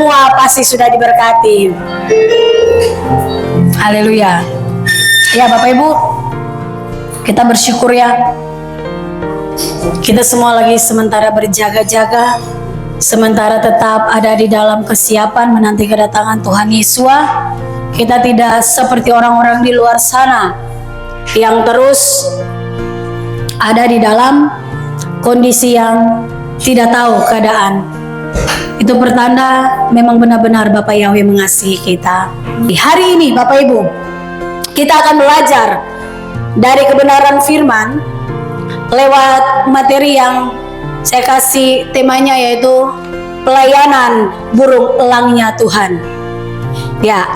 semua pasti sudah diberkati. Haleluya. Ya Bapak Ibu, kita bersyukur ya. Kita semua lagi sementara berjaga-jaga, sementara tetap ada di dalam kesiapan menanti kedatangan Tuhan Yesus. Kita tidak seperti orang-orang di luar sana yang terus ada di dalam kondisi yang tidak tahu keadaan. Itu pertanda memang benar-benar Bapak Yahweh mengasihi kita. Di hari ini Bapak Ibu, kita akan belajar dari kebenaran firman lewat materi yang saya kasih temanya, yaitu pelayanan burung elangnya Tuhan. Ya,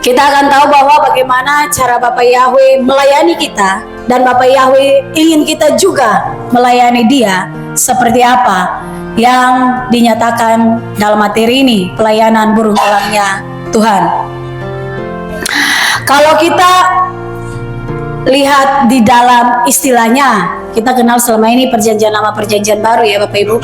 kita akan tahu bahwa bagaimana cara Bapak Yahweh melayani kita, dan Bapak Yahweh ingin kita juga melayani Dia seperti apa yang dinyatakan dalam materi ini, pelayanan burung elangnya Tuhan. Kalau kita lihat di dalam istilahnya, kita kenal selama ini perjanjian lama, perjanjian baru ya Bapak Ibu.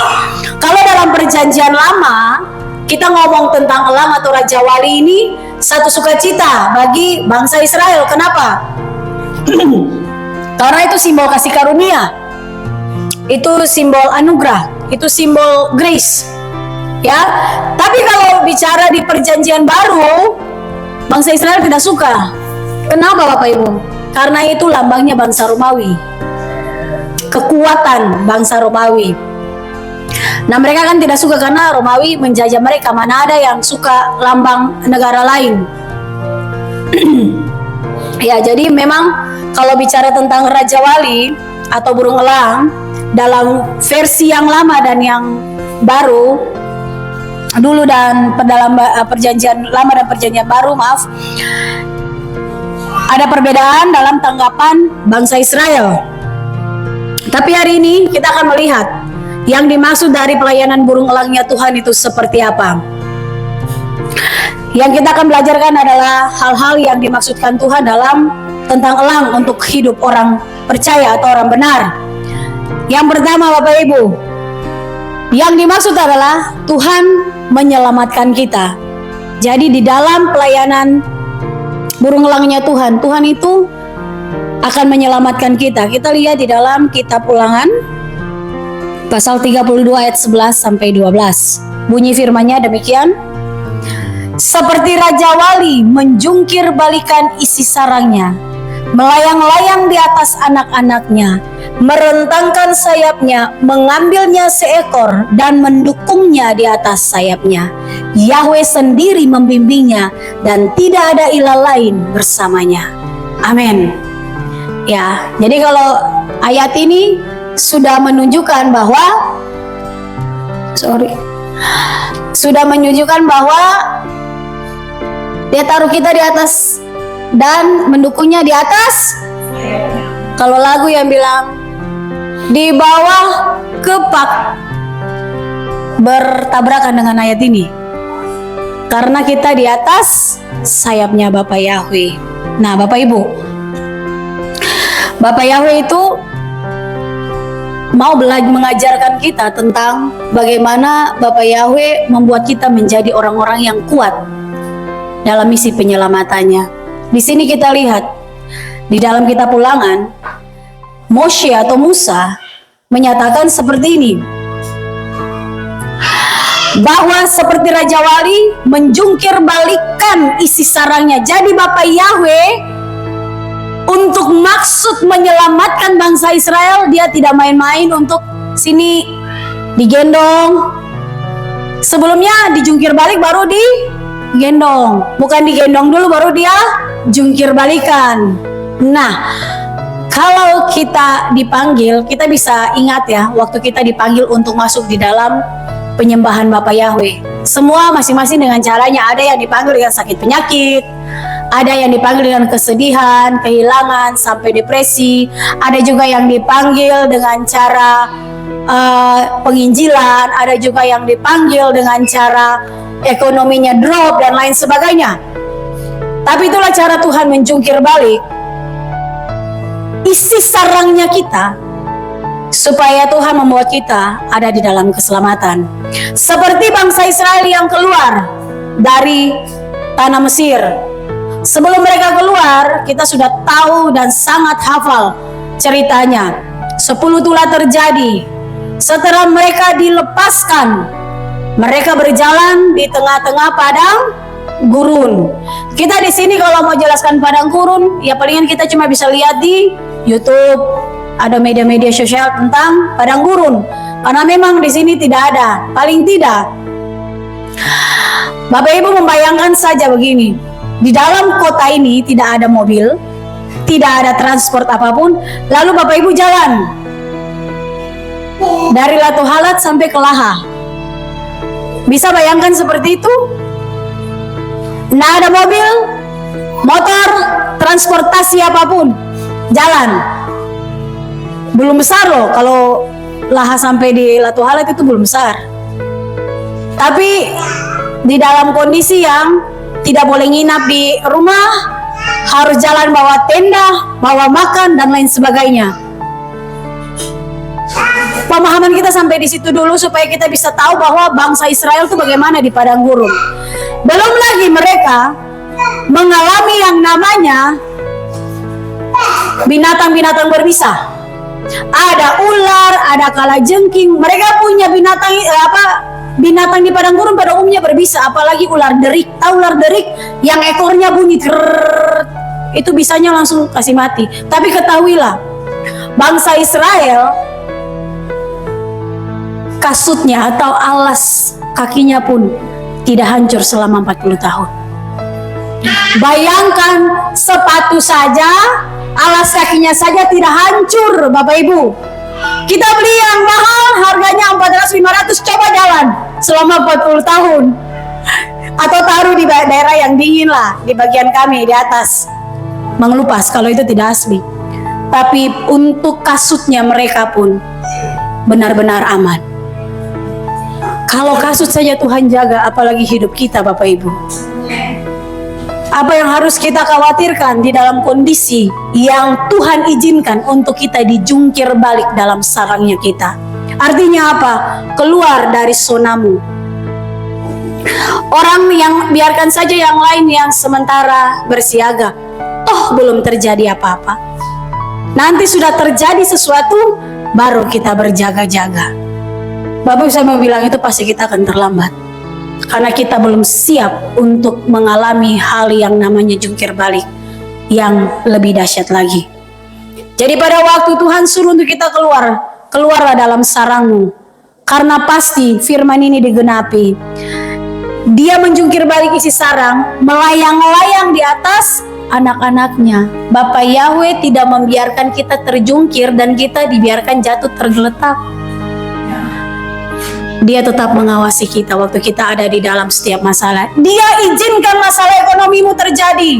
Kalau dalam perjanjian lama, kita ngomong tentang elang atau Raja Wali ini satu sukacita bagi bangsa Israel. Kenapa? Karena itu simbol kasih karunia, itu simbol anugerah, itu simbol grace, ya. Tapi kalau bicara di perjanjian baru, bangsa Israel tidak suka. Kenapa Bapak Ibu? Karena itu lambangnya bangsa Romawi, kekuatan bangsa Romawi. Nah, mereka kan tidak suka karena Romawi menjajah mereka. Mana ada yang suka lambang negara lain? Ya, jadi memang kalau bicara tentang Raja Wali atau burung elang dalam versi yang lama dan yang baru, dulu dan dalam perjanjian lama dan perjanjian baru, ada perbedaan dalam tanggapan bangsa Israel. Tapi hari ini kita akan melihat yang dimaksud dari pelayanan burung elangnya Tuhan itu seperti apa. Yang kita akan belajarkan adalah hal-hal yang dimaksudkan Tuhan dalam tentang elang untuk hidup orang percaya atau orang benar. Yang pertama Bapak Ibu, yang dimaksud adalah Tuhan menyelamatkan kita. Jadi di dalam pelayanan burung elangnya Tuhan, Tuhan itu akan menyelamatkan kita. Kita lihat di dalam kitab Ulangan pasal 32 ayat 11 sampai 12. Bunyi firman-Nya demikian. Seperti Raja Wali menjungkir balikan isi sarangnya, melayang-layang di atas anak-anaknya, merentangkan sayapnya, mengambilnya seekor dan mendukungnya di atas sayapnya. Yahweh sendiri membimbingnya dan tidak ada ilah lain bersamanya. Amin. Ya, jadi kalau ayat ini sudah menunjukkan bahwa Dia taruh kita di atas dan mendukungnya di atas. Kalau lagu yang bilang di bawah kepak, bertabrakan dengan ayat ini. Karena kita di atas sayapnya Bapak Yahweh. Nah Bapak Ibu, Bapak Yahweh itu mau mengajarkan kita tentang bagaimana Bapak Yahweh membuat kita menjadi orang-orang yang kuat dalam misi penyelamatannya. Di sini kita lihat di dalam kitab Ulangan, Moshe atau Musa menyatakan seperti ini, bahwa seperti Raja Wali menjungkir balikan isi sarangnya. Jadi Bapak Yahweh untuk maksud menyelamatkan bangsa Israel, Dia tidak main-main untuk sini digendong. Sebelumnya dijungkir balik baru digendong. Bukan digendong dulu baru Dia jungkir balikan. Nah, kalau kita dipanggil, kita bisa ingat ya, waktu kita dipanggil untuk masuk di dalam penyembahan Bapak Yahweh. Semua masing-masing dengan caranya. Ada yang dipanggil dengan sakit penyakit, ada yang dipanggil dengan kesedihan, kehilangan, sampai depresi. Ada juga yang dipanggil dengan cara penginjilan. Ada juga yang dipanggil dengan cara ekonominya drop dan lain sebagainya. Tapi itulah cara Tuhan menjungkir balik isi sarangnya kita supaya Tuhan membawa kita ada di dalam keselamatan. Seperti bangsa Israel yang keluar dari tanah Mesir. Sebelum mereka keluar, kita sudah tahu dan sangat hafal ceritanya. 10 tulah terjadi. Setelah mereka dilepaskan, mereka berjalan di tengah-tengah padang gurun. Kita di sini kalau mau jelaskan padang gurun, ya palingan kita cuma bisa lihat di YouTube, ada media-media sosial tentang padang gurun. Karena memang di sini tidak ada, paling tidak. Bapak Ibu membayangkan saja begini, di dalam kota ini tidak ada mobil, tidak ada transport apapun, lalu Bapak Ibu jalan dari Latu Halat sampai ke Laha. Bisa bayangkan seperti itu? Nggak ada mobil, motor, transportasi apapun, jalan. Belum besar loh, kalau Laha sampai di Latu Halat itu belum besar. Tapi di dalam kondisi yang tidak boleh nginap di rumah, harus jalan bawa tenda, bawa makan dan lain sebagainya. Pemahaman kita sampai di situ dulu supaya kita bisa tahu bahwa bangsa Israel itu bagaimana di padang gurun. Belum lagi mereka mengalami yang namanya binatang-binatang berbisa. Ada ular, ada kalajengking. Mereka punya binatang di padang gurun pada umumnya berbisa, apalagi ular derik. Tahu ular derik yang ekornya bunyi itu bisanya langsung kasih mati. Tapi ketahuilah, bangsa Israel kasutnya atau alas kakinya pun tidak hancur selama 40 tahun. Bayangkan, sepatu saja, alas kakinya saja tidak hancur, Bapak Ibu. Kita beli yang mahal, harganya 400-500, coba jalan selama 40 tahun. Atau taruh di daerah yang dingin lah, di bagian kami, di atas. Mengelupas kalau itu tidak asli. Tapi untuk kasutnya mereka pun benar-benar aman. Kalau kasut saja Tuhan jaga, apalagi hidup kita, Bapak Ibu. Apa yang harus kita khawatirkan di dalam kondisi yang Tuhan izinkan untuk kita dijungkir balik dalam sarangnya kita? Artinya apa? Keluar dari zonamu. Orang yang biarkan saja yang lain yang sementara bersiaga, toh belum terjadi apa-apa. Nanti sudah terjadi sesuatu, baru kita berjaga-jaga. Bapak bisa bilang itu pasti kita akan terlambat. Karena kita belum siap untuk mengalami hal yang namanya jungkir balik yang lebih dahsyat lagi. Jadi pada waktu Tuhan suruh untuk kita keluarlah dalam sarangmu. Karena pasti firman ini digenapi. Dia menjungkir balik isi sarang, melayang-layang di atas anak-anaknya. Bapak Yahweh tidak membiarkan kita terjungkir dan kita dibiarkan jatuh tergeletak. Dia tetap mengawasi kita waktu kita ada di dalam setiap masalah. Dia izinkan masalah ekonomimu terjadi.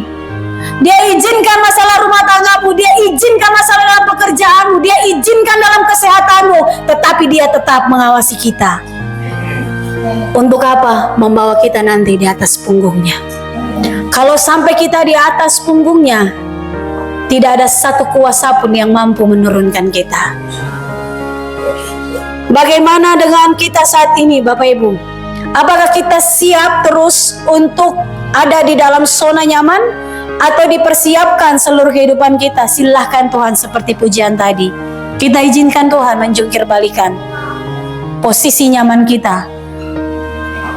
Dia izinkan masalah rumah tanggamu. Dia izinkan masalah dalam pekerjaanmu. Dia izinkan dalam kesehatanmu. Tetapi dia tetap mengawasi kita. Untuk apa? Membawa kita nanti di atas punggungnya. Kalau sampai kita di atas punggungnya, tidak ada satu kuasa pun yang mampu menurunkan kita. Bagaimana dengan kita saat ini, Bapak Ibu? Apakah kita siap terus untuk ada di dalam zona nyaman atau dipersiapkan seluruh kehidupan kita? Silahkan Tuhan, seperti pujian tadi. Kita izinkan Tuhan menjungkir balikan posisi nyaman kita.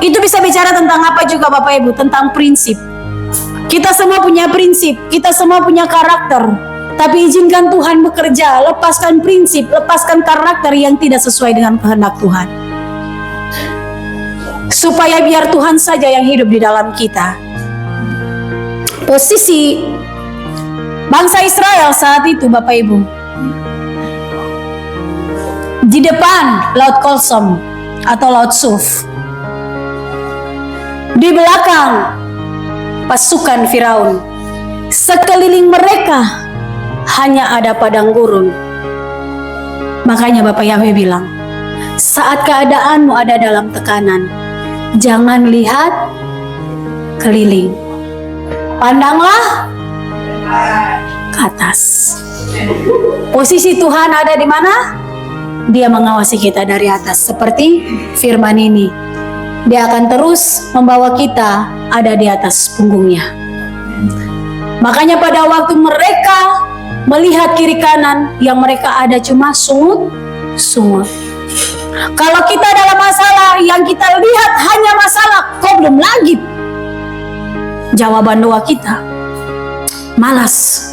Itu bisa bicara tentang apa juga, Bapak Ibu? Tentang prinsip. Kita semua punya prinsip, kita semua punya karakter. Tapi izinkan Tuhan bekerja, lepaskan prinsip, lepaskan karakter yang tidak sesuai dengan kehendak Tuhan. Supaya biar Tuhan saja yang hidup di dalam kita. Posisi bangsa Israel saat itu, Bapak Ibu, di depan Laut Kolsom atau Laut Suf. Di belakang pasukan Firaun. Sekeliling mereka hanya ada padang gurun. Makanya Bapak Yahweh bilang, saat keadaanmu ada dalam tekanan, jangan lihat keliling, pandanglah ke atas. Posisi Tuhan ada di mana? Dia mengawasi kita dari atas. Seperti firman ini, Dia akan terus membawa kita ada di atas punggungnya. Makanya pada waktu mereka melihat kiri kanan, yang mereka ada cuma sungut. Kalau kita dalam masalah, yang kita lihat hanya masalah, kok belum lagi jawaban doa kita, malas.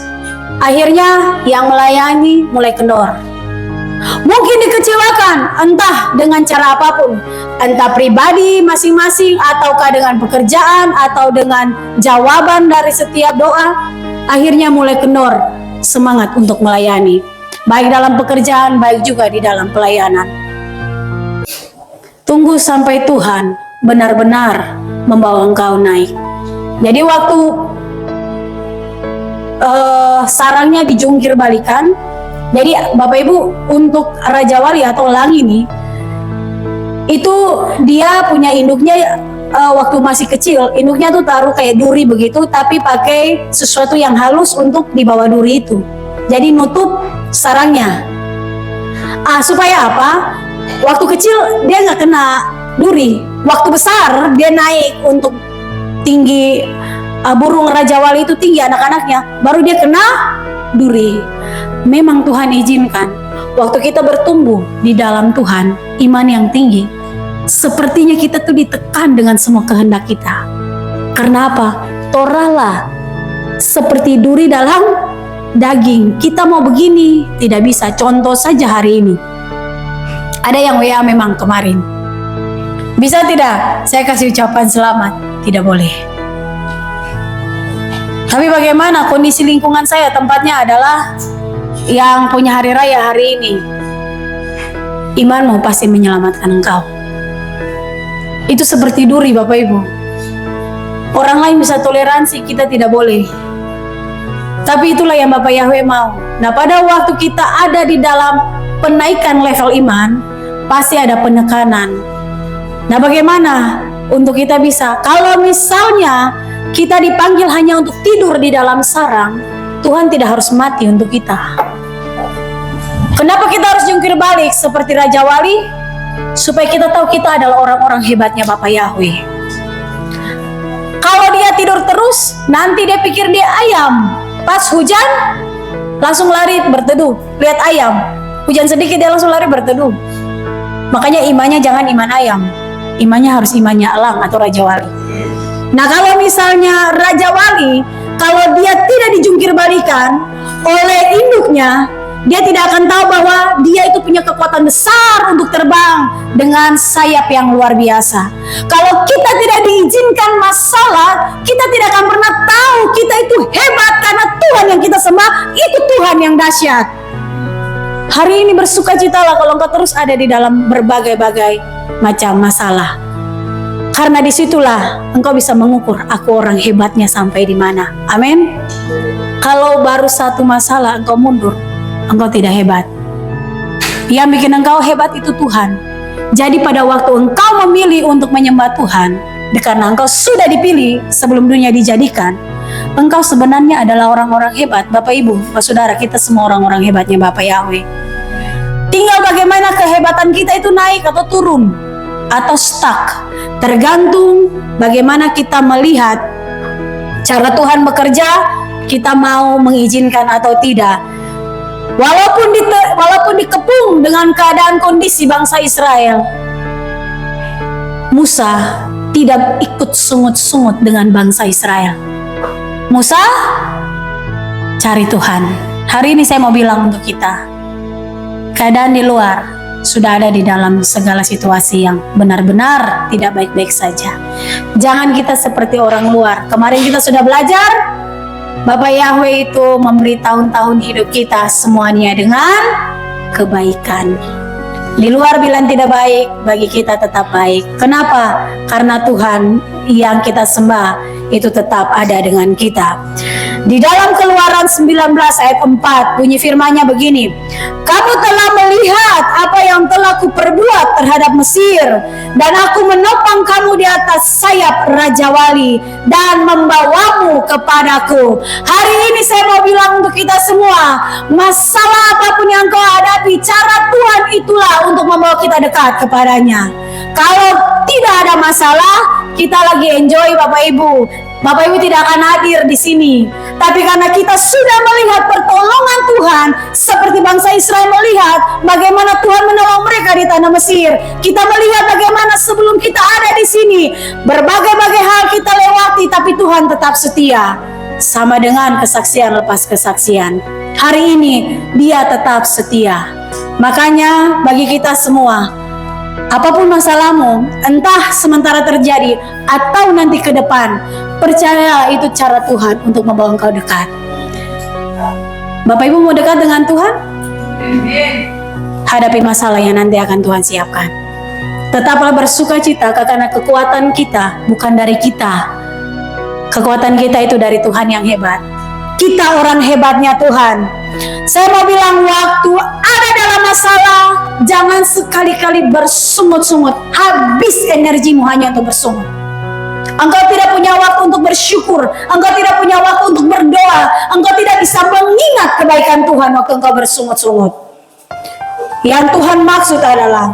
Akhirnya yang melayani mulai kendor. Mungkin dikecewakan, entah dengan cara apapun, entah pribadi masing-masing, ataukah dengan pekerjaan, atau dengan jawaban dari setiap doa. Akhirnya mulai kendor semangat untuk melayani, baik dalam pekerjaan, baik juga di dalam pelayanan. Tunggu sampai Tuhan benar-benar membawa engkau naik. Jadi waktu sarangnya dijungkir balikan, jadi Bapak Ibu, untuk Raja Wali atau elang ini, itu dia punya induknya waktu masih kecil, induknya tuh taruh kayak duri begitu, tapi pakai sesuatu yang halus untuk di bawah duri itu. Jadi nutup sarangnya. Supaya apa? Waktu kecil dia nggak kena duri. Waktu besar dia naik untuk tinggi, burung Raja Wali itu tinggi anak-anaknya, baru dia kena duri. Memang Tuhan izinkan waktu kita bertumbuh di dalam Tuhan, iman yang tinggi, sepertinya kita tuh ditekan dengan semua kehendak kita. Karena apa? Toralah seperti duri dalam daging. Kita mau begini tidak bisa. Contoh saja hari ini, ada yang WA memang kemarin, bisa tidak saya kasih ucapan selamat? Tidak boleh. Tapi bagaimana kondisi lingkungan saya, tempatnya adalah yang punya hari raya hari ini. Imanmu pasti menyelamatkan engkau. Itu seperti duri Bapak Ibu. Orang lain bisa toleransi, kita tidak boleh. Tapi itulah yang Bapak Yahweh mau. Nah, pada waktu kita ada di dalam penaikan level iman, pasti ada penekanan. Nah, bagaimana untuk kita bisa? Kalau misalnya kita dipanggil hanya untuk tidur di dalam sarang, Tuhan tidak harus mati untuk kita. Kenapa kita harus jungkir balik seperti Raja Wali? Supaya kita tahu kita adalah orang-orang hebatnya Bapak Yahweh. Kalau dia tidur terus, nanti dia pikir dia ayam. Pas hujan, langsung lari berteduh. Lihat ayam, hujan sedikit dia langsung lari berteduh. Makanya imannya jangan iman ayam, imannya harus imannya elang atau Raja Wali. Nah, kalau misalnya Raja Wali, kalau dia tidak dijungkir balikan oleh induknya, dia tidak akan tahu bahwa dia itu punya kekuatan besar untuk terbang dengan sayap yang luar biasa. Kalau kita tidak diizinkan masalah, kita tidak akan pernah tahu kita itu hebat, karena Tuhan yang kita sembah itu Tuhan yang dahsyat. Hari ini bersukacitalah kalau engkau terus ada di dalam berbagai-bagai macam masalah. Karena disitulah engkau bisa mengukur aku orang hebatnya sampai di mana. Amin. Kalau baru satu masalah engkau mundur, engkau tidak hebat. Yang bikin engkau hebat itu Tuhan. Jadi pada waktu engkau memilih untuk menyembah Tuhan, karena engkau sudah dipilih sebelum dunia dijadikan, engkau sebenarnya adalah orang-orang hebat. Bapak Ibu, Bapak Saudara, kita semua orang-orang hebatnya Bapak Yahweh. Tinggal bagaimana kehebatan kita itu naik atau turun atau stuck, tergantung bagaimana kita melihat cara Tuhan bekerja, kita mau mengizinkan atau tidak. Walaupun dikepung dengan keadaan kondisi bangsa Israel, Musa tidak ikut sungut-sungut dengan bangsa Israel. Musa cari Tuhan. Hari ini saya mau bilang untuk kita, keadaan di luar sudah ada di dalam segala situasi yang benar-benar tidak baik-baik saja. Jangan kita seperti orang luar. Kemarin kita sudah belajar, Bapak Yahweh itu memberi tahun-tahun hidup kita semuanya dengan kebaikan. Di luar bilang tidak baik, bagi kita tetap baik. Kenapa? Karena Tuhan yang kita sembah itu tetap ada dengan kita. Di dalam Keluaran 19 ayat 4 bunyi firman-Nya begini, kamu telah melihat apa yang telah kuperbuat terhadap Mesir, dan aku menopang kamu di atas sayap Raja Wali dan membawamu kepadaku. Hari ini saya mau bilang untuk kita semua, masalah apapun yang kau hadapi, cara Tuhan itulah membawa kita dekat kepadanya. Kalau tidak ada masalah, kita lagi enjoy Bapak Ibu. Bapak Ibu tidak akan hadir di sini. Tapi karena kita sudah melihat pertolongan Tuhan, seperti bangsa Israel melihat bagaimana Tuhan menolong mereka di tanah Mesir. Kita melihat bagaimana sebelum kita ada di sini, berbagai-bagai hal kita lewati, tapi Tuhan tetap setia. Sama dengan kesaksian lepas kesaksian. Hari ini Dia tetap setia. Makanya bagi kita semua, apapun masalahmu, entah sementara terjadi atau nanti ke depan, percaya itu cara Tuhan untuk membawa engkau dekat. Bapak Ibu mau dekat dengan Tuhan? Hadapi masalah yang nanti akan Tuhan siapkan. Tetaplah bersukacita karena kekuatan kita bukan dari kita. Kekuatan kita itu dari Tuhan yang hebat. Kita orang hebatnya Tuhan. Saya mau bilang, waktu ada dalam masalah, jangan sekali-kali bersungut-sungut. Habis energimu hanya untuk bersungut. Engkau tidak punya waktu untuk bersyukur. Engkau tidak punya waktu untuk berdoa. Engkau tidak bisa mengingat kebaikan Tuhan waktu engkau bersungut-sungut. Yang Tuhan maksud adalah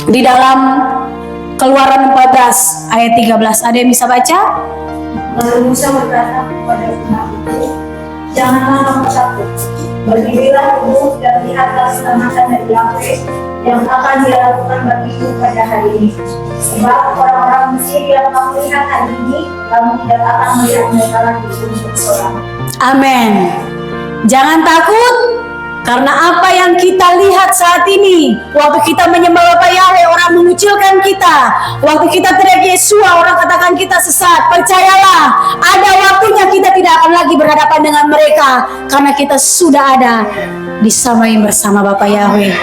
di dalam Keluaran 14 ayat 13. Ada yang bisa baca? Lalu Musa berkata kepada umat itu, janganlah kamu takut. Berdirilah teguh dan lihatlah keselamatan dari Yahweh yang akan Dia lakukan bagimu pada hari ini. Sebab orang-orang Mesir yang kamu lihat hari ini, kamu tidak akan melihat mereka lagi untuk seorang. Amin. Jangan takut, karena apa yang kita lihat saat ini, waktu kita menyembah Bapa Yahweh, orang mengucilkan kita. Waktu kita teriak Yesua, orang katakan kita sesat. Percayalah, ada waktunya kita tidak akan lagi berhadapan dengan mereka, karena kita sudah ada disamai bersama Bapa Yahweh.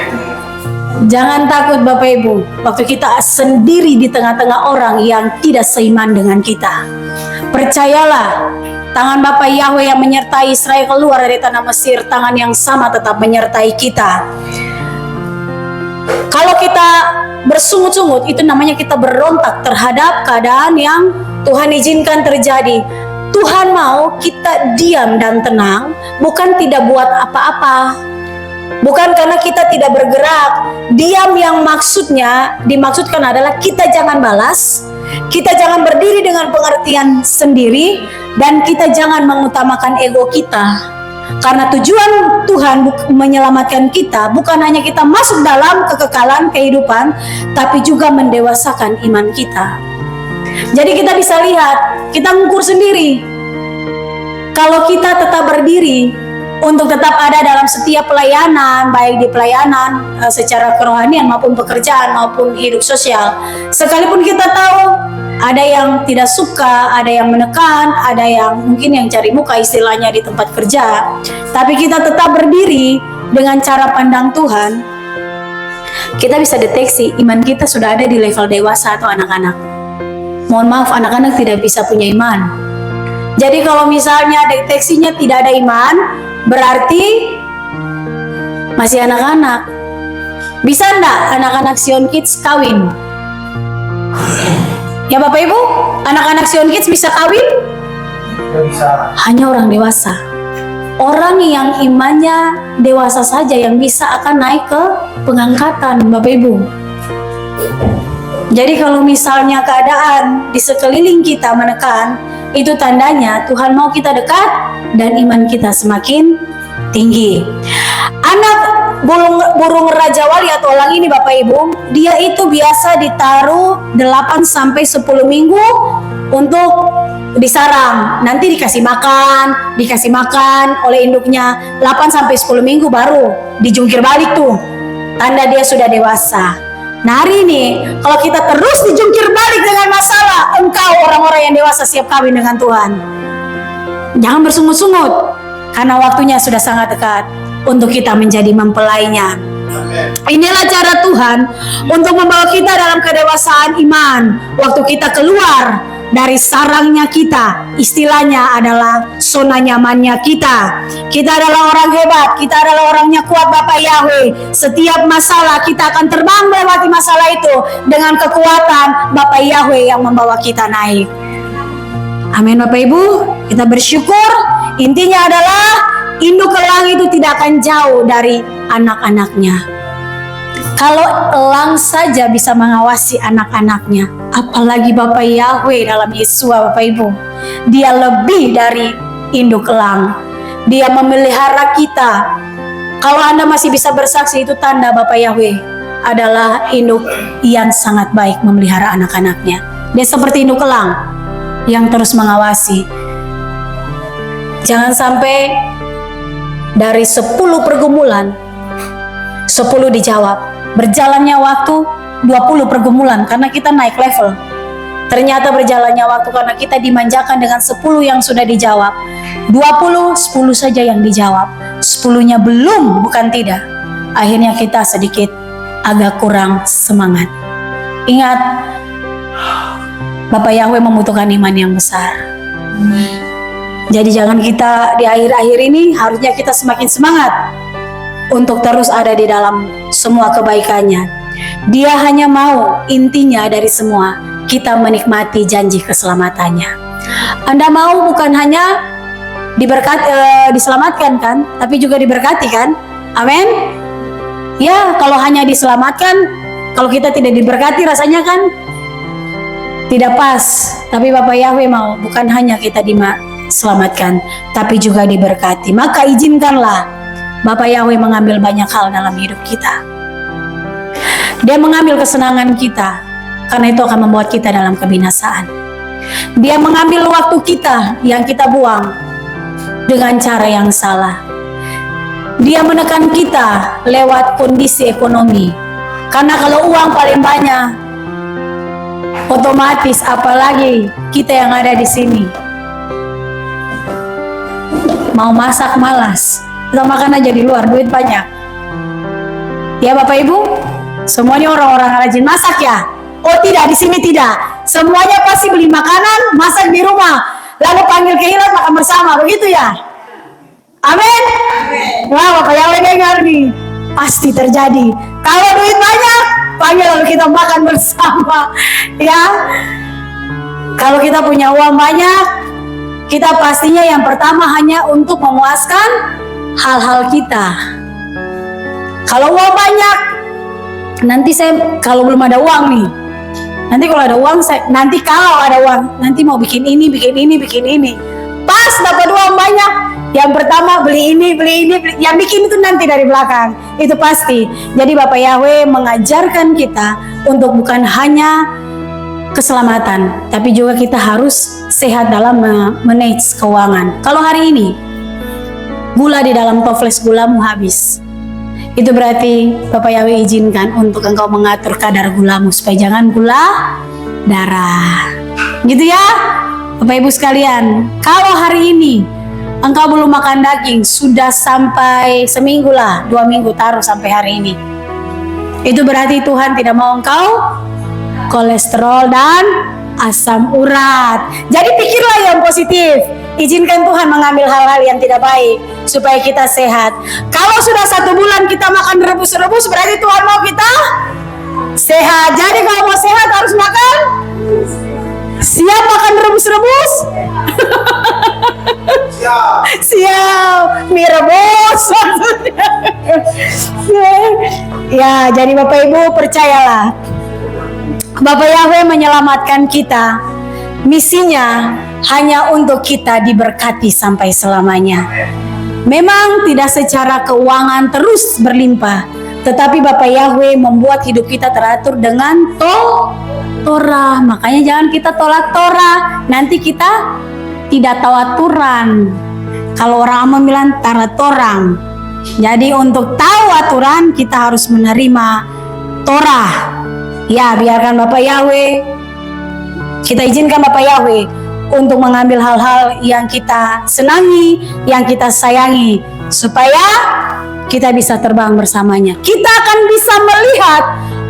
Jangan takut Bapak Ibu, waktu kita sendiri di tengah-tengah orang yang tidak seiman dengan kita. Percayalah, tangan Bapa Yahweh yang menyertai Israel keluar dari tanah Mesir, tangan yang sama tetap menyertai kita. Kalau kita bersungut-sungut, itu namanya kita berontak terhadap keadaan yang Tuhan izinkan terjadi. Tuhan mau kita diam dan tenang, bukan tidak buat apa-apa. Bukan karena kita tidak bergerak. Diam yang dimaksudkan adalah kita jangan balas, kita jangan berdiri dengan pengertian sendiri, dan kita jangan mengutamakan ego kita. Karena tujuan Tuhan menyelamatkan kita bukan hanya kita masuk dalam kekekalan kehidupan, tapi juga mendewasakan iman kita. Jadi kita bisa lihat, kita mengukur sendiri. Kalau kita tetap berdiri untuk tetap ada dalam setiap pelayanan, baik di pelayanan secara kerohanian maupun pekerjaan maupun hidup sosial, sekalipun kita tahu ada yang tidak suka, ada yang menekan, ada yang mungkin yang cari muka istilahnya di tempat kerja, tapi kita tetap berdiri dengan cara pandang Tuhan, kita bisa deteksi iman kita sudah ada di level dewasa atau anak-anak. Mohon maaf, anak-anak tidak bisa punya iman. Jadi kalau misalnya deteksinya tidak ada iman, berarti masih anak-anak. Bisa enggak anak-anak Sion Kids kawin? Ya Bapak Ibu, anak-anak Sion Kids bisa kawin? Bisa. Hanya orang dewasa. Orang yang imannya dewasa saja yang bisa akan naik ke pengangkatan Bapak Ibu. Jadi kalau misalnya keadaan di sekeliling kita menekan, itu tandanya Tuhan mau kita dekat dan iman kita semakin tinggi. Anak burung Raja Wali atau elang ini Bapak Ibu, dia itu biasa ditaruh 8-10 minggu untuk disarang. Nanti dikasih makan oleh induknya 8-10 minggu baru dijungkir balik tuh. Tanda dia sudah dewasa. Nah hari ini, kalau kita terus dijungkir balik dengan masalah, engkau orang-orang yang dewasa siap kawin dengan Tuhan. Jangan bersungut-sungut, karena waktunya sudah sangat dekat untuk kita menjadi mempelainya. Inilah cara Tuhan untuk membawa kita dalam kedewasaan iman. Waktu kita keluar dari sarangnya kita, istilahnya adalah zona nyamannya kita. Kita adalah orang hebat, kita adalah orangnya kuat Bapak Yahweh. Setiap masalah kita akan terbang melewati masalah itu dengan kekuatan Bapak Yahweh yang membawa kita naik. Amin Bapak Ibu, kita bersyukur. Intinya adalah induk elang itu tidak akan jauh dari anak-anaknya. Kalau elang saja bisa mengawasi anak-anaknya, apalagi Bapak Yahweh dalam Yesua, Bapak Ibu. Dia lebih dari induk elang. Dia memelihara kita. Kalau Anda masih bisa bersaksi, itu tanda Bapak Yahweh adalah induk yang sangat baik memelihara anak-anaknya. Dia seperti induk elang yang terus mengawasi. Jangan sampai dari 10 pergumulan 10 dijawab. Berjalannya waktu 20 pergumulan karena kita naik level. Ternyata berjalannya waktu karena kita dimanjakan dengan 10 yang sudah dijawab. 10 saja yang dijawab. 10-nya belum, bukan tidak. Akhirnya kita sedikit agak kurang semangat. Ingat, Bapak Yahweh membutuhkan iman yang besar. Jadi jangan kita di akhir-akhir ini, harusnya kita semakin semangat untuk terus ada di dalam semua kebaikannya. Dia hanya mau, intinya dari semua, kita menikmati janji keselamatannya. Anda mau bukan hanya diselamatkan kan, tapi juga diberkati kan? Amin. Ya, kalau hanya diselamatkan, kalau kita tidak diberkati rasanya kan tidak pas. Tapi Bapak Yahweh mau bukan hanya kita diselamatkan, tapi juga diberkati. Maka izinkanlah Bapak Yahweh mengambil banyak hal dalam hidup kita. Dia mengambil kesenangan kita, karena itu akan membuat kita dalam kebinasaan. Dia mengambil waktu kita yang kita buang dengan cara yang salah. Dia menekan kita lewat kondisi ekonomi. Karena kalau uang paling banyak, otomatis apalagi kita yang ada di sini mau masak malas. Kita makan aja di luar, duit banyak. Ya Bapak Ibu, semuanya orang-orang rajin masak ya? Oh tidak, di sini tidak. Semuanya pasti beli makanan, masak di rumah, lalu panggil Kehilot makan bersama, begitu ya? Amin. Wah, Bapak Yahweh dengar nih, pasti terjadi. Kalau duit banyak, panggil lalu kita makan bersama, ya. Kalau kita punya uang banyak, kita pastinya yang pertama hanya untuk memuaskan hal-hal kita. Kalau uang banyak, nanti kalau belum ada uang nih, nanti kalau ada uang, nanti mau bikin ini. Pas dapat uang banyak, yang pertama beli ini, yang bikin itu nanti dari belakang, itu pasti. Jadi Bapak Yahweh mengajarkan kita untuk bukan hanya keselamatan, tapi juga kita harus sehat dalam manage keuangan. Kalau hari ini gula di dalam toples gulamu habis, itu berarti Bapak Yahweh izinkan untuk engkau mengatur kadar gulamu supaya jangan gula darah. Gitu ya Bapak Ibu sekalian. Kalau hari ini engkau belum makan daging, sudah sampai seminggu lah, 2 minggu taruh sampai hari ini, itu berarti Tuhan tidak mau engkau kolesterol dan asam urat. Jadi pikirlah yang positif. Izinkan Tuhan mengambil hal-hal yang tidak baik supaya kita sehat. Kalau sudah 1 bulan kita makan rebus-rebus, berarti Tuhan mau kita sehat. Jadi kalau mau sehat harus makan. Siap makan rebus-rebus? Siap. Mie rebus. Ya, jadi Bapak Ibu percayalah, Bapak Yahweh menyelamatkan kita. Misinya hanya untuk kita diberkati sampai selamanya. Memang tidak secara keuangan terus berlimpah, tetapi Bapak Yahweh membuat hidup kita teratur dengan Torah. Makanya jangan kita tolak Torah, nanti kita tidak tahu aturan. Kalau orang Amon bilang tarat torang. Jadi untuk tahu aturan kita harus menerima Torah. Ya, biarkan Bapak Yahweh, kita izinkan Bapak Yahweh untuk mengambil hal-hal yang kita senangi, yang kita sayangi, supaya kita bisa terbang bersamanya. Kita akan bisa melihat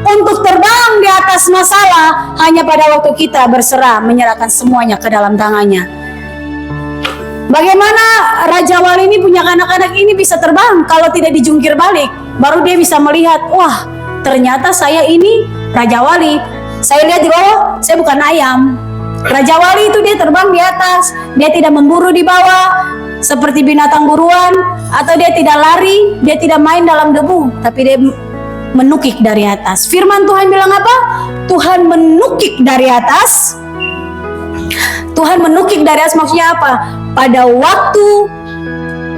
untuk terbang di atas masalah hanya pada waktu kita berserah, menyerahkan semuanya ke dalam tangannya. Bagaimana Raja Wali ini punya anak-anak ini bisa terbang kalau tidak dijungkir balik? Baru dia bisa melihat, wah ternyata saya ini Raja Wali. Saya lihat di bawah, saya bukan ayam. Raja Wali itu dia terbang di atas, dia tidak memburu di bawah seperti binatang buruan, atau dia tidak lari, dia tidak main dalam debu, tapi dia menukik dari atas. Firman Tuhan bilang apa? Tuhan menukik dari atas. Tuhan menukik dari atas maksudnya apa? Pada waktu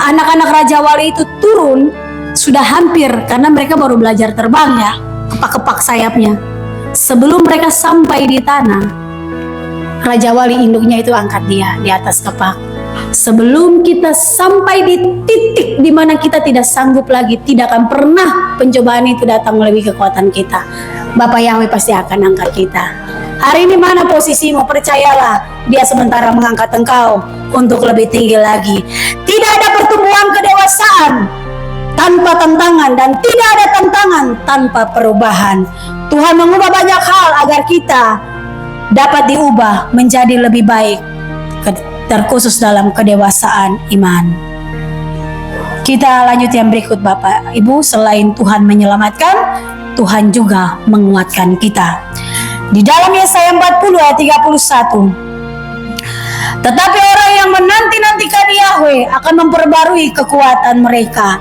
anak-anak Raja Wali itu turun, sudah hampir, karena mereka baru belajar terbang ya, kepak-kepak sayapnya. Sebelum mereka sampai di tanah, Raja Wali induknya itu angkat dia di atas kepak. Sebelum kita sampai di titik di mana kita tidak sanggup lagi, tidak akan pernah pencobaan itu datang melebihi kekuatan kita. Bapak Yahweh pasti akan angkat kita. Hari ini mana posisimu? Percayalah, Dia sementara mengangkat engkau untuk lebih tinggi lagi. Tidak ada pertumbuhan kedewasaan tanpa tantangan, dan tidak ada tantangan tanpa perubahan. Tuhan mengubah banyak hal agar kita dapat diubah menjadi lebih baik, terkhusus dalam kedewasaan iman. Kita lanjut yang berikut Bapak Ibu. Selain Tuhan menyelamatkan, Tuhan juga menguatkan kita. Di dalam Yesaya 40 ayat 31, tetapi orang yang menanti-nantikan Yahweh akan memperbarui kekuatan mereka,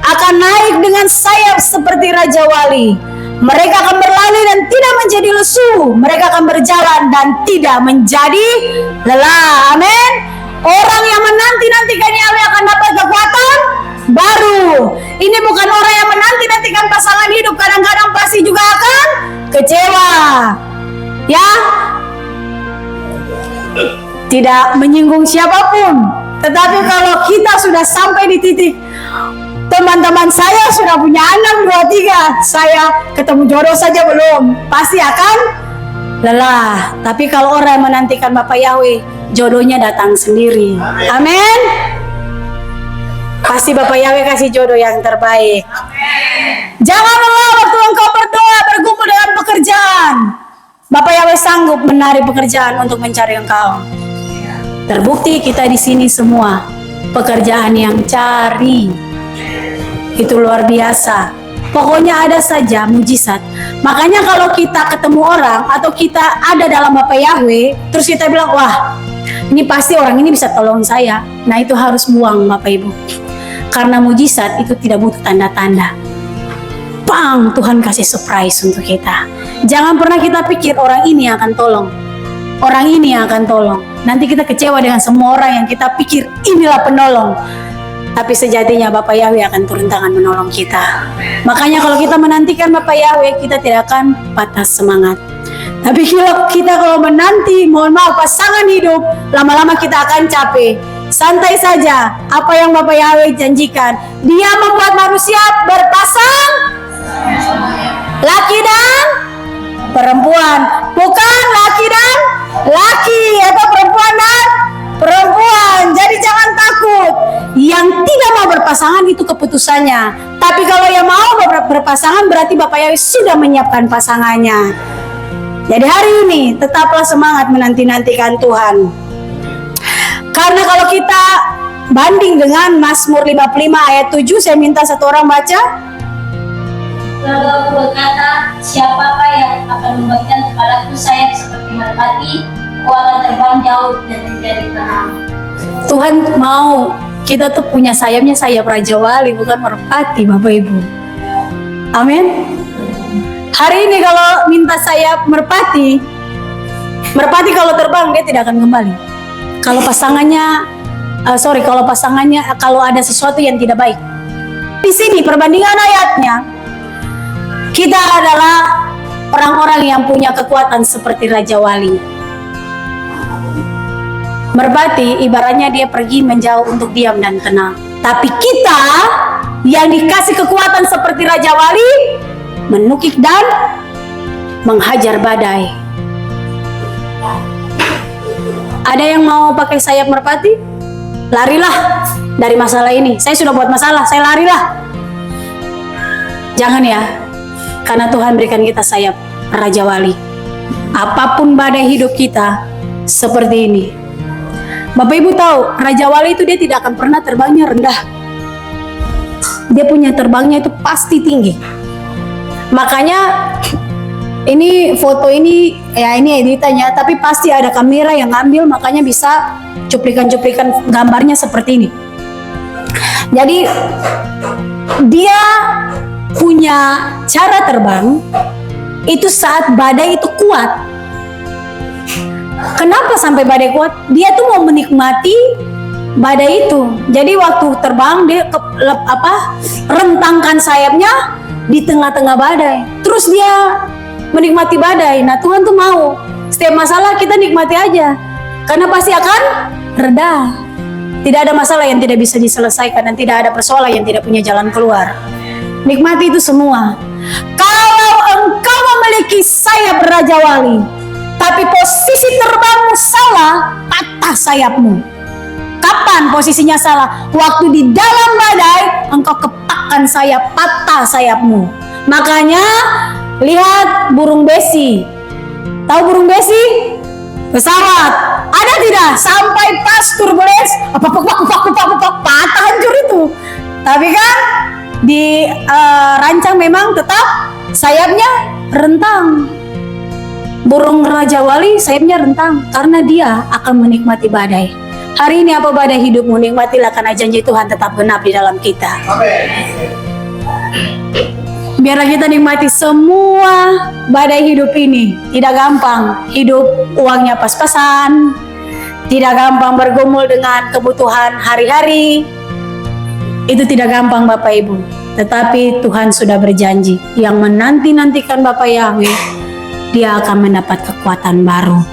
akan naik dengan sayap seperti Raja Wali. Mereka akan berlari dan tidak menjadi lesu. Mereka akan berjalan dan tidak menjadi lelah. Amin. Orang yang menanti-nantikan Yahweh akan dapat kekuatan baru. Ini bukan orang yang menanti-nantikan pasangan hidup. Kadang-kadang pasti juga akan kecewa. Ya, tidak menyinggung siapapun. Tetapi kalau kita sudah sampai di titik, teman-teman saya sudah punya anak 2, 3, saya ketemu jodoh saja belum, pasti akan lelah. Tapi kalau orang yang menantikan Bapak Yahweh, jodohnya datang sendiri. Amin. Pasti Bapak Yahweh kasih jodoh yang terbaik. Jangan lelah waktu engkau berdoa, bergumul dengan pekerjaan. Bapak Yahweh sanggup menarik pekerjaan untuk mencari engkau. Terbukti kita di sini semua pekerjaan yang cari. Itu luar biasa. Pokoknya ada saja mujizat. Makanya kalau kita ketemu orang atau kita ada dalam Bapak Yahweh, terus kita bilang, wah, ini pasti orang ini bisa tolong saya. Nah, itu harus buang Bapak Ibu. Karena mujizat itu tidak butuh tanda-tanda. Bang, Tuhan kasih surprise untuk kita. Jangan pernah kita pikir orang ini akan tolong. Orang ini yang akan tolong. Nanti kita kecewa dengan semua orang yang kita pikir inilah penolong. Tapi sejatinya Bapak Yahweh akan turun tangan menolong kita. Makanya kalau kita menantikan Bapak Yahweh, kita tidak akan patah semangat. Tapi kita kalau menanti, mohon maaf, pasangan hidup, lama-lama kita akan capek. Santai saja, apa yang Bapak Yahweh janjikan. Dia membuat manusia berpasang laki dan perempuan, bukan laki dan laki atau perempuan dan perempuan. Jadi jangan takut. Yang tidak mau berpasangan itu keputusannya. Tapi kalau yang mau berpasangan berarti Bapak Yahweh sudah menyiapkan pasangannya. Jadi hari ini tetaplah semangat menanti-nantikan Tuhan. Karena kalau kita banding dengan Mazmur 55 ayat 7, saya minta satu orang baca. Lalu aku berkata, siapakah yang akan membagikan kepadaku sayap seperti merpati? Aku akan terbang jauh dan menjadi tenang. Tuhan mau kita tuh punya sayapnya, sayap Raja Wali, bukan merpati Bapak Ibu. Amin. Hari ini kalau minta sayap merpati, merpati kalau terbang dia tidak akan kembali. Kalau pasangannya, kalau ada sesuatu yang tidak baik. Di sini perbandingan ayatnya, kita adalah orang-orang yang punya kekuatan seperti Raja Wali. Merpati ibaratnya dia pergi menjauh untuk diam dan tenang. Tapi kita yang dikasih kekuatan seperti Raja Wali, menukik dan menghajar badai. Ada yang mau pakai sayap merpati? Larilah dari masalah ini. Saya sudah buat masalah, saya larilah. Jangan ya. Karena Tuhan berikan kita sayap Raja Wali. Apapun badai hidup kita seperti ini. Bapak Ibu tahu, Raja Wali itu dia tidak akan pernah terbangnya rendah. Dia punya terbangnya itu pasti tinggi. Makanya ini foto ini, ya ini editannya, tapi pasti ada kamera yang ngambil, makanya bisa cuplikan-cuplikan gambarnya seperti ini. Jadi dia punya punya cara terbang itu saat badai itu kuat. Kenapa sampai badai kuat? Dia tuh mau menikmati badai itu. Jadi waktu terbang dia rentangkan sayapnya di tengah-tengah badai. Terus dia menikmati badai. Nah, Tuhan tuh mau setiap masalah kita nikmati aja, karena pasti akan reda. Tidak ada masalah yang tidak bisa diselesaikan, dan tidak ada persoalan yang tidak punya jalan keluar. Nikmati itu semua. Kalau engkau memiliki sayap Raja Wali, tapi posisi terbangmu salah, patah sayapmu. Kapan posisinya salah? Waktu di dalam badai, engkau kepakkan sayap, patah sayapmu. Makanya, lihat burung besi. Tahu burung besi? Pesawat. Ada tidak? Sampai pas turbulens, patah hancur itu. Tapi kan, dirancang memang tetap sayapnya rentang. Burung Raja Wali sayapnya rentang karena dia akan menikmati badai. Hari ini apa badai hidupmu, nikmatilah karena janji Tuhan tetap genap di dalam kita. Biarlah kita nikmati semua badai hidup ini. Tidak gampang hidup uangnya pas-pasan, tidak gampang bergumul dengan kebutuhan hari-hari. Itu tidak gampang Bapak Ibu. Tetapi Tuhan sudah berjanji, yang menanti-nantikan Bapak Yahweh, dia akan mendapat kekuatan baru.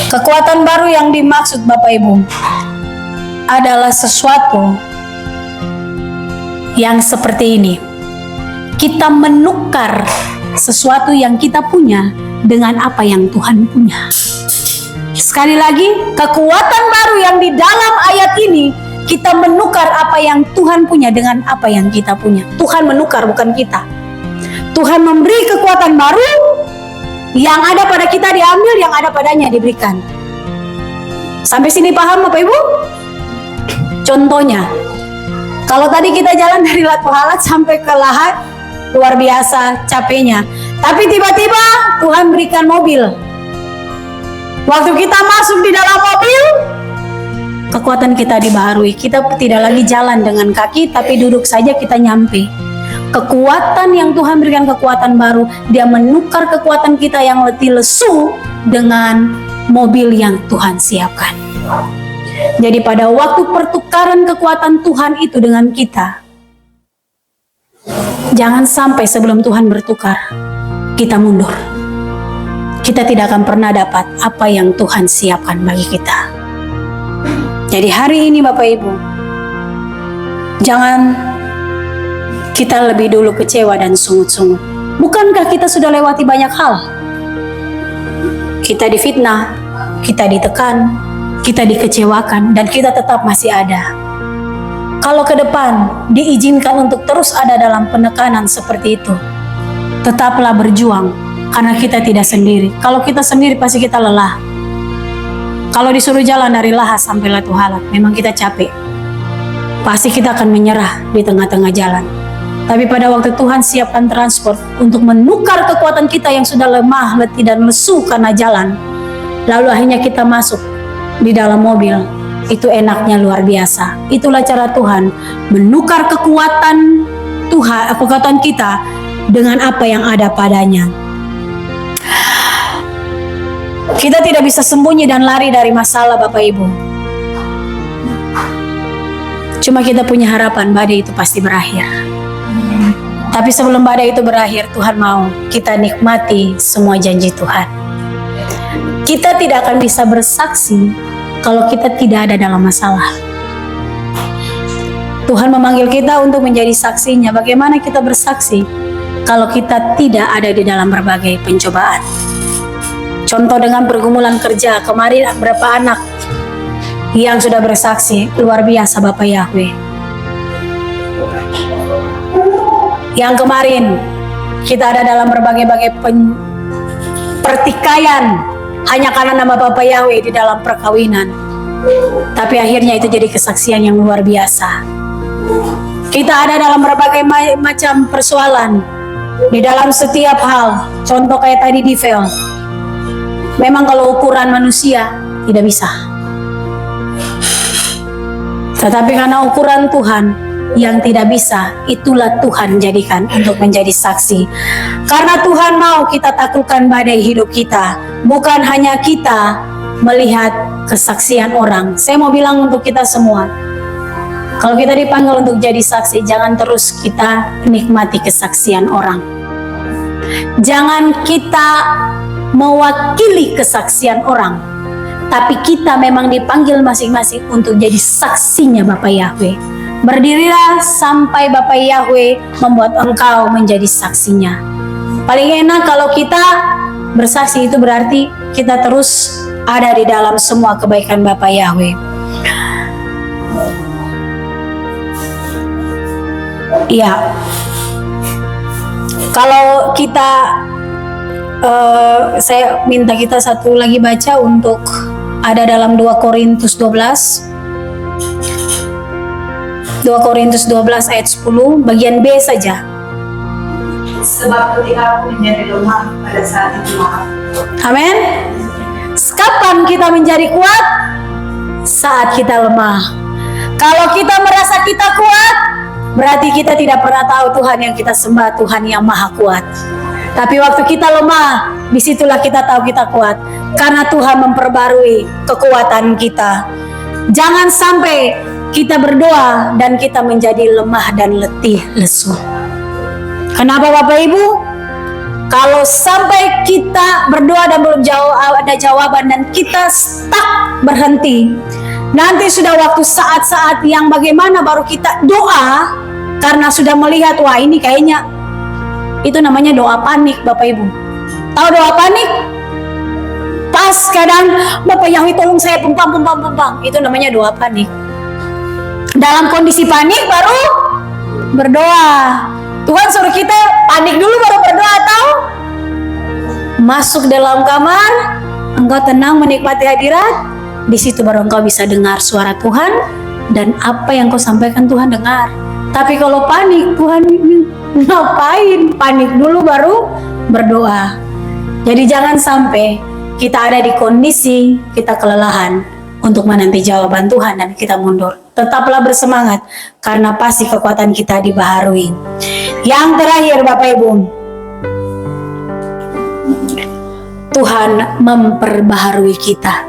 Kekuatan baru yang dimaksud Bapak Ibu adalah sesuatu yang seperti ini. Kita menukar sesuatu yang kita punya dengan apa yang Tuhan punya. Sekali lagi, kekuatan baru yang di dalam ayat ini, kita menukar apa yang Tuhan punya dengan apa yang kita punya. Tuhan menukar, bukan kita. Tuhan memberi kekuatan baru, yang ada pada kita diambil, yang ada padanya diberikan. Sampai sini paham Bapak Ibu? Contohnya, kalau tadi kita jalan dari Latu Halat sampai ke Lahat, luar biasa capeknya. Tapi tiba-tiba Tuhan berikan mobil. Waktu kita masuk di dalam mobil, kekuatan kita dibaharui. Kita tidak lagi jalan dengan kaki, tapi duduk saja kita nyampe. Kekuatan yang Tuhan berikan, kekuatan baru, dia menukar kekuatan kita yang letih lesu dengan mobil yang Tuhan siapkan. Jadi pada waktu pertukaran kekuatan Tuhan itu dengan kita, jangan sampai sebelum Tuhan bertukar, kita mundur. Kita tidak akan pernah dapat apa yang Tuhan siapkan bagi kita. Jadi hari ini Bapak Ibu, jangan kita lebih dulu kecewa dan sungut-sungut. Bukankah kita sudah lewati banyak hal? Kita difitnah, kita ditekan, kita dikecewakan, dan kita tetap masih ada. Kalau ke depan diizinkan untuk terus ada dalam penekanan seperti itu, tetaplah berjuang, karena kita tidak sendiri. Kalau kita sendiri pasti kita lelah. Kalau disuruh jalan dari Lahat sampai Latu Halat, memang kita capek. Pasti kita akan menyerah di tengah-tengah jalan. Tapi pada waktu Tuhan siapkan transport untuk menukar kekuatan kita yang sudah lemah, letih, dan lesu karena jalan, lalu akhirnya kita masuk di dalam mobil, itu enaknya luar biasa. Itulah cara Tuhan menukar kekuatan Tuhan, kekuatan kita dengan apa yang ada padanya. Kita tidak bisa sembunyi dan lari dari masalah Bapak Ibu. Cuma kita punya harapan badai itu pasti berakhir. Tapi sebelum badai itu berakhir, Tuhan mau kita nikmati semua janji Tuhan. Kita tidak akan bisa bersaksi kalau kita tidak ada dalam masalah. Tuhan memanggil kita untuk menjadi saksinya. Bagaimana kita bersaksi kalau kita tidak ada di dalam berbagai pencobaan? Contoh dengan pergumulan kerja, kemarin berapa anak yang sudah bersaksi, luar biasa Bapak Yahweh. Yang kemarin kita ada dalam berbagai-bagai pertikaian hanya karena nama Bapak Yahweh di dalam perkawinan. Tapi akhirnya itu jadi kesaksian yang luar biasa. Kita ada dalam berbagai macam persoalan di dalam setiap hal. Contoh kayak tadi di Vel. Memang kalau ukuran manusia tidak bisa. Tetapi karena ukuran Tuhan, yang tidak bisa, itulah Tuhan jadikan untuk menjadi saksi. Karena Tuhan mau kita taklukkan badai hidup kita, bukan hanya kita melihat kesaksian orang. Saya mau bilang untuk kita semua, kalau kita dipanggil untuk jadi saksi, jangan terus kita nikmati kesaksian orang. Jangan kita mewakili kesaksian orang, tapi kita memang dipanggil masing-masing untuk jadi saksinya Bapak Yahweh. Berdirilah sampai Bapak Yahweh membuat engkau menjadi saksinya. Paling enak kalau kita bersaksi, itu berarti kita terus ada di dalam semua kebaikan Bapak Yahweh. Iya. Kalau kita saya minta kita satu lagi baca untuk ada dalam 2 Korintus 12 ayat 10 bagian B saja. Sebab ketika aku menjadi lemah, pada saat itu aku. Amin. Kapan kita menjadi kuat? Saat kita lemah. Kalau kita merasa kita kuat, berarti kita tidak pernah tahu Tuhan yang kita sembah, Tuhan yang maha kuat. Tapi waktu kita lemah, disitulah kita tahu kita kuat. Karena Tuhan memperbarui kekuatan kita. Jangan sampai kita berdoa dan kita menjadi lemah dan letih lesu. Kenapa Bapak Ibu? Kalau sampai kita berdoa dan belum ada jawaban dan kita stuck berhenti, nanti sudah waktu saat-saat yang bagaimana baru kita doa karena sudah melihat, wah ini kayaknya, itu namanya doa panik Bapak Ibu. Tahu doa panik? Pas kadang Bapak Yahweh tolong saya pumpang, itu namanya doa panik. Dalam kondisi panik baru berdoa. Tuhan suruh kita panik dulu baru berdoa, tahu? Masuk dalam kamar, engkau tenang menikmati hadirat, di situ baru engkau bisa dengar suara Tuhan dan apa yang kau sampaikan Tuhan dengar. Tapi kalau panik, Tuhan ngapain? Panik dulu baru berdoa. Jadi jangan sampai kita ada di kondisi kita kelelahan untuk menanti jawaban Tuhan dan kita mundur. Tetaplah bersemangat karena pasti kekuatan kita dibaharui. Yang terakhir Bapak Ibu, Tuhan memperbaharui kita.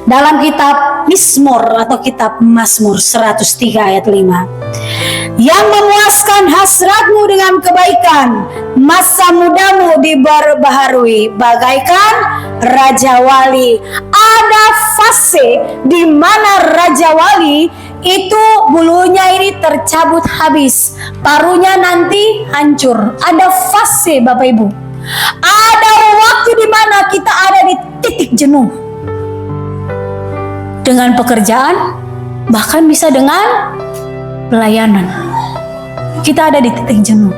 Dalam kitab Mizmur atau kitab Mazmur 103 ayat 5. Yang memuaskan hasratmu dengan kebaikan, masa mudamu diperbaharui bagaikan Raja Wali. Ada fase di mana Raja Wali itu bulunya ini tercabut habis, parunya nanti hancur. Ada fase Bapak Ibu. Ada waktu di mana kita ada di titik jenuh dengan pekerjaan, bahkan bisa dengan pelayanan. Kita ada di titik jenuh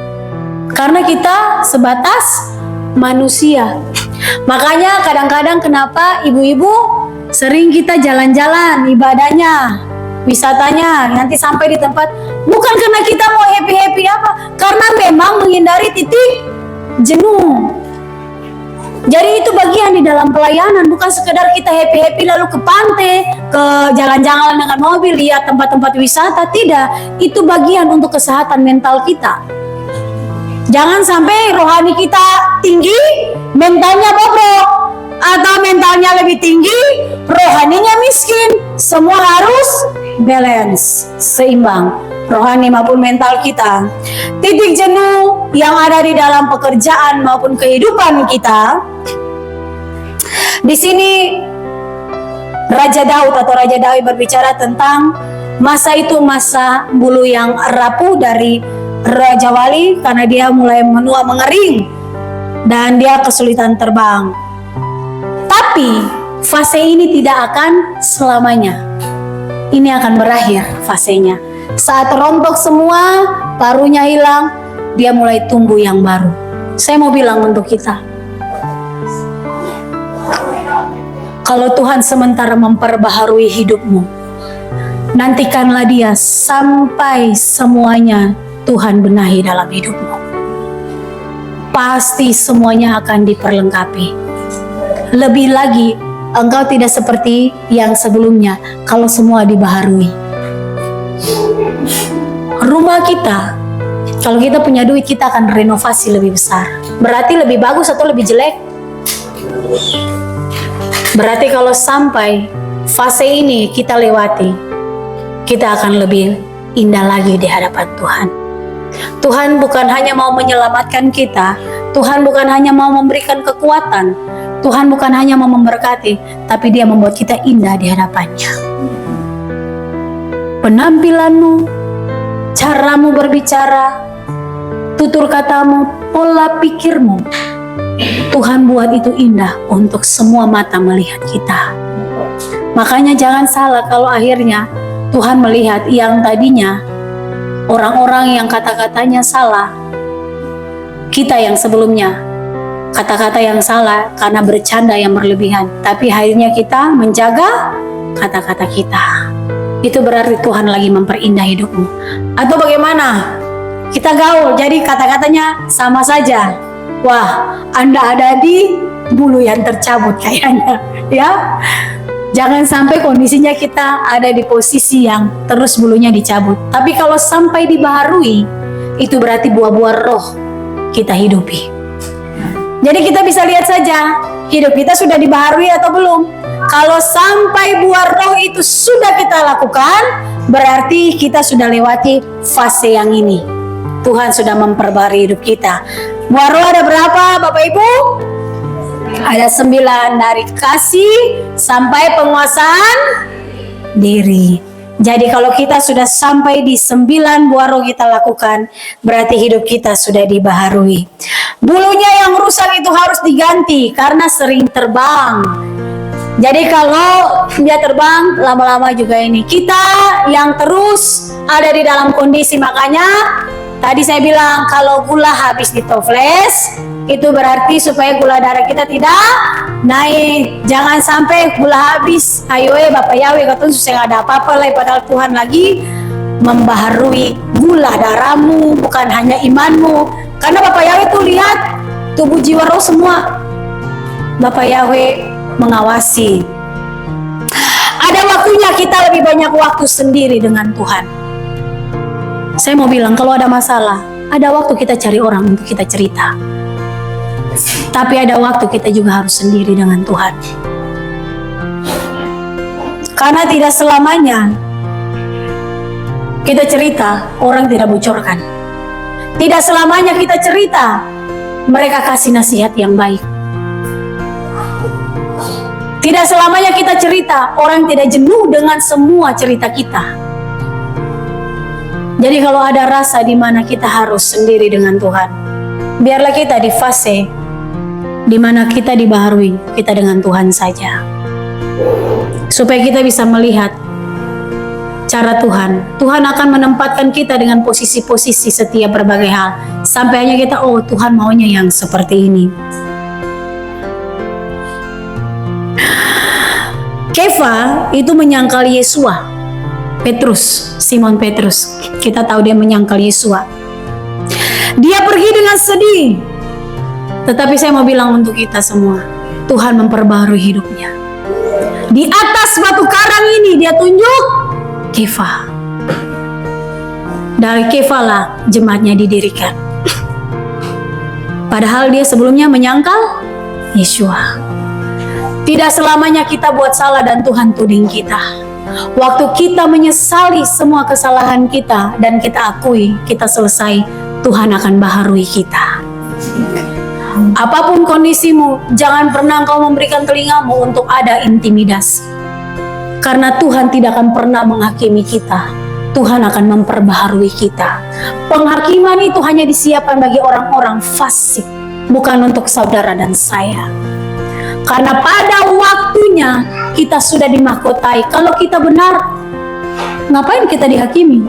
karena kita sebatas manusia. Makanya kadang-kadang kenapa ibu-ibu sering kita jalan-jalan ibadahnya, wisatanya, nanti sampai di tempat bukan karena kita mau happy-happy apa, karena memang menghindari titik jenuh. Jadi itu bagian di dalam pelayanan, bukan sekedar kita happy-happy lalu ke pantai, ke jalan-jalan dengan mobil, lihat tempat-tempat wisata, tidak. Itu bagian untuk kesehatan mental kita. Jangan sampai rohani kita tinggi, mentalnya bobrok, atau mentalnya lebih tinggi, rohaninya miskin. Semua harus balance, seimbang, rohani maupun mental kita. Titik jenuh yang ada di dalam pekerjaan maupun kehidupan kita. Di sini Raja Daud atau Raja Daud berbicara tentang masa itu, masa bulu yang rapuh dari Raja Wali karena dia mulai menua mengering dan dia kesulitan terbang. Tapi fase ini tidak akan selamanya. Ini akan berakhir fasenya. Saat rontok semua, parunya hilang, dia mulai tumbuh yang baru. Saya mau bilang untuk kita, kalau Tuhan sementara memperbaharui hidupmu, nantikanlah dia sampai semuanya Tuhan benahi dalam hidupmu. Pasti semuanya akan diperlengkapi. Lebih lagi, engkau tidak seperti yang sebelumnya kalau semua dibaharui. kita, kalau kita punya duit, kita akan renovasi lebih besar. Berarti lebih bagus atau lebih jelek? Berarti kalau sampai fase ini kita lewati, kita akan lebih indah lagi di hadapan Tuhan. Tuhan bukan hanya mau menyelamatkan kita, Tuhan bukan hanya mau memberikan kekuatan, Tuhan bukan hanya mau memberkati, tapi Dia membuat kita indah di hadapannya. Penampilanmu, caramu berbicara, tutur katamu, pola pikirmu, Tuhan buat itu indah untuk semua mata melihat kita. Makanya jangan salah kalau akhirnya Tuhan melihat yang tadinya orang-orang yang kata-katanya salah, kita yang sebelumnya kata-kata yang salah karena bercanda yang berlebihan, tapi akhirnya kita menjaga kata-kata kita. Itu berarti Tuhan lagi memperindah hidupmu. Atau bagaimana? Kita gaul, jadi kata-katanya sama saja. Wah, Anda ada di bulu yang tercabut kayaknya, ya. Jangan sampai kondisinya kita ada di posisi yang terus bulunya dicabut. Tapi kalau sampai dibaharui, itu berarti buah-buah roh kita hidupi. Jadi kita bisa lihat saja, hidup kita sudah dibaharui atau belum. Kalau sampai buah roh itu sudah kita lakukan, berarti kita sudah lewati fase yang ini. Tuhan sudah memperbarui hidup kita. Buah roh ada berapa, Bapak Ibu? Ada 9, dari kasih sampai penguasaan diri. Jadi kalau kita sudah sampai di 9 buah roh kita lakukan, berarti hidup kita sudah dibaharui. Bulunya yang rusak itu harus diganti karena sering terbang. Jadi kalau dia terbang, lama-lama juga ini. Kita yang terus ada di dalam kondisi, makanya tadi saya bilang kalau gula habis di toples, itu berarti supaya gula darah kita tidak naik. Jangan sampai gula habis. Ayo Bapak Yahweh, katanya susah ada apa-apa lah, padahal Tuhan lagi membaharui gula darahmu, bukan hanya imanmu. Karena Bapak Yahweh tuh lihat tubuh jiwa roh semua. Bapak Yahweh mengawasi. Ada waktunya kita lebih banyak waktu sendiri dengan Tuhan. Saya mau bilang kalau ada masalah, ada waktu kita cari orang untuk kita cerita. Tapi ada waktu kita juga harus sendiri dengan Tuhan. Karena tidak selamanya kita cerita, orang tidak bocorkan. Tidak selamanya kita cerita, mereka kasih nasihat yang baik. Tidak selamanya kita cerita, orang tidak jenuh dengan semua cerita kita. Jadi kalau ada rasa di mana kita harus sendiri dengan Tuhan, biarlah kita di fase di mana kita dibaharui, kita dengan Tuhan saja. Supaya kita bisa melihat cara Tuhan. Tuhan akan menempatkan kita dengan posisi-posisi setiap berbagai hal. Sampai hanya kita, oh Tuhan maunya yang seperti ini. Kefa itu menyangkal Yesua. Petrus, Simon Petrus. Kita tahu dia menyangkal Yesua. Dia pergi dengan sedih. Tetapi saya mau bilang untuk kita semua, Tuhan memperbarui hidupnya. Di atas batu karang ini dia tunjuk Kefa. Dari Kefa lah jemaatnya didirikan. Padahal dia sebelumnya menyangkal Yesua. Tidak selamanya kita buat salah dan Tuhan tuding kita. Waktu kita menyesali semua kesalahan kita dan kita akui, kita selesai, Tuhan akan baharui kita. Apapun kondisimu, jangan pernah engkau memberikan telingamu untuk ada intimidasi. Karena Tuhan tidak akan pernah menghakimi kita. Tuhan akan memperbaharui kita. Penghakiman itu hanya disiapkan bagi orang-orang fasik, bukan untuk saudara dan saya. Karena pada waktunya kita sudah dimahkotai. Kalau kita benar, ngapain kita dihakimi?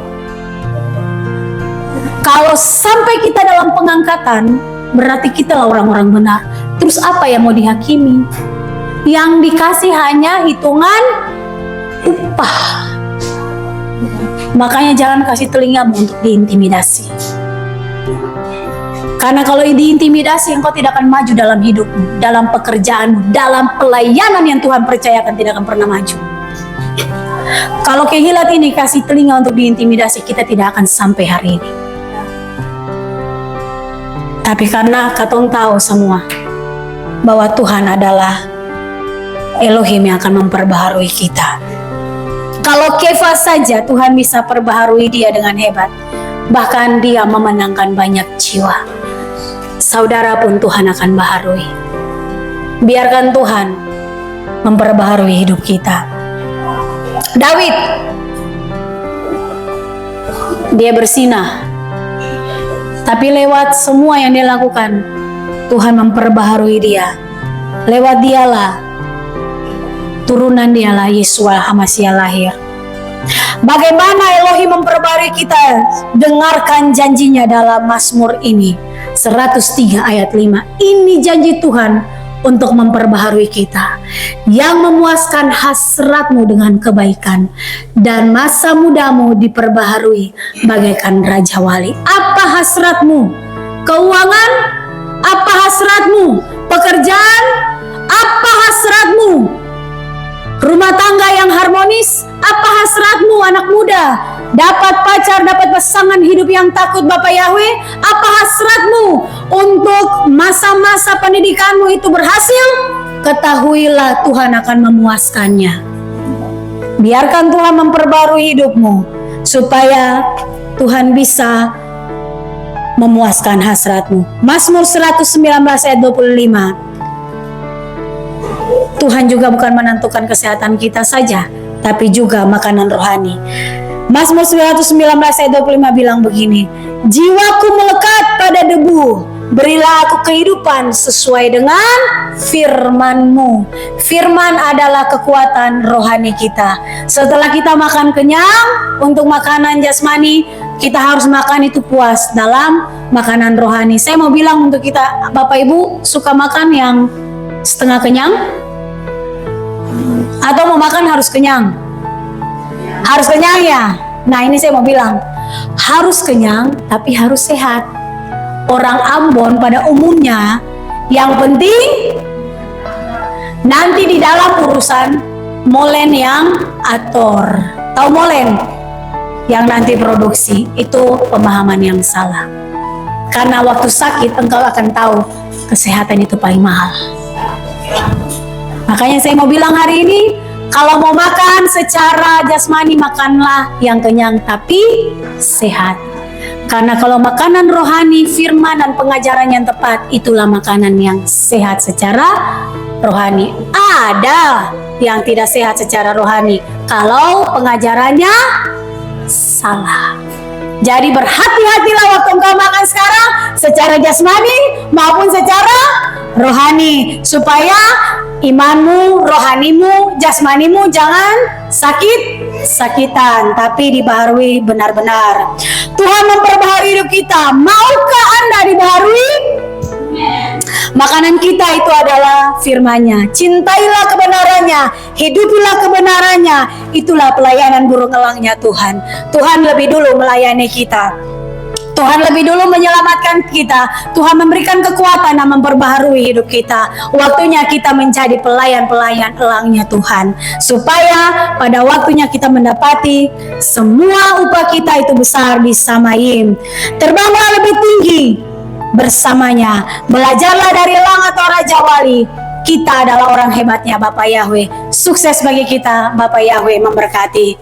Kalau sampai kita dalam pengangkatan, berarti kita lah orang-orang benar. Terus apa yang mau dihakimi? Yang dikasih hanya hitungan upah. Makanya jangan kasih telingamu untuk diintimidasi. Karena kalau diintimidasi, engkau tidak akan maju dalam hidupmu, dalam pekerjaanmu, dalam pelayanan yang Tuhan percayakan tidak akan pernah maju. Kalau kehilat ini kasih telinga untuk diintimidasi, kita tidak akan sampai hari ini. Tapi karena katong tahu semua bahwa Tuhan adalah Elohim yang akan memperbaharui kita. Kalau Kefa saja Tuhan bisa perbaharui dia dengan hebat. Bahkan dia memenangkan banyak jiwa. Saudara pun Tuhan akan baharui. Biarkan Tuhan memperbaharui hidup kita. Daud, dia bersinah. Tapi lewat semua yang dia lakukan, Tuhan memperbaharui dia. Lewat dialah, turunan dialah Yesua HaMashiach lahir. Bagaimana Elohim memperbaharui kita? Dengarkan janjinya dalam Mazmur ini 103 ayat 5. Ini janji Tuhan untuk memperbaharui kita, yang memuaskan hasratmu dengan kebaikan, dan masa mudamu diperbaharui bagaikan Raja Wali. Apa hasratmu? Keuangan? Apa hasratmu? Pekerjaan? Apa hasratmu? Rumah tangga yang harmonis? Apa hasratmu, anak muda? Dapat pacar, dapat pasangan hidup yang takut Bapa Yahweh? Apa hasratmu untuk masa-masa pendidikanmu itu berhasil? Ketahuilah Tuhan akan memuaskannya. Biarkan Tuhan memperbarui hidupmu supaya Tuhan bisa memuaskan hasratmu. Mazmur 119 ayat 25. Tuhan juga bukan menentukan kesehatan kita saja, tapi juga makanan rohani. Mazmur 119 ayat 25 bilang begini, jiwaku melekat pada debu, berilah aku kehidupan sesuai dengan firman-Mu. Firman adalah kekuatan rohani kita. Setelah kita makan kenyang untuk makanan jasmani, kita harus makan itu puas dalam makanan rohani. Saya mau bilang untuk kita, Bapak Ibu suka makan yang setengah kenyang? Atau mau makan harus kenyang? Harus kenyang ya? Nah ini saya mau bilang, harus kenyang tapi harus sehat. Orang Ambon pada umumnya yang penting nanti di dalam urusan molen yang ator. Tahu molen? Yang nanti produksi, itu pemahaman yang salah. Karena waktu sakit engkau akan tahu kesehatan itu paling mahal. Makanya saya mau bilang hari ini, kalau mau makan secara jasmani, makanlah yang kenyang tapi sehat. Karena kalau makanan rohani, firman dan pengajaran yang tepat, itulah makanan yang sehat secara rohani. Ada yang tidak sehat secara rohani kalau pengajarannya salah. Jadi berhati-hatilah waktu engkau makan sekarang, secara jasmani maupun secara rohani, supaya imanmu, rohanimu, jasmanimu jangan sakit-sakitan, tapi dibaharui benar-benar. Tuhan memperbaharui hidup kita. Maukah Anda dibaharui? Makanan kita itu adalah firman-Nya. Cintailah kebenarannya, hidupilah kebenarannya. Itulah pelayanan burung elangnya Tuhan. Tuhan lebih dulu melayani kita. Tuhan lebih dulu menyelamatkan kita. Tuhan memberikan kekuatan dan memperbaharui hidup kita. Waktunya kita menjadi pelayan-pelayan elangnya Tuhan, supaya pada waktunya kita mendapati semua upah kita itu besar di Samayim. Terbanglah lebih tinggi bersamanya. Belajarlah dari elang atau Raja Wali. Kita adalah orang hebatnya Bapak Yahweh. Sukses bagi kita, Bapak Yahweh memberkati.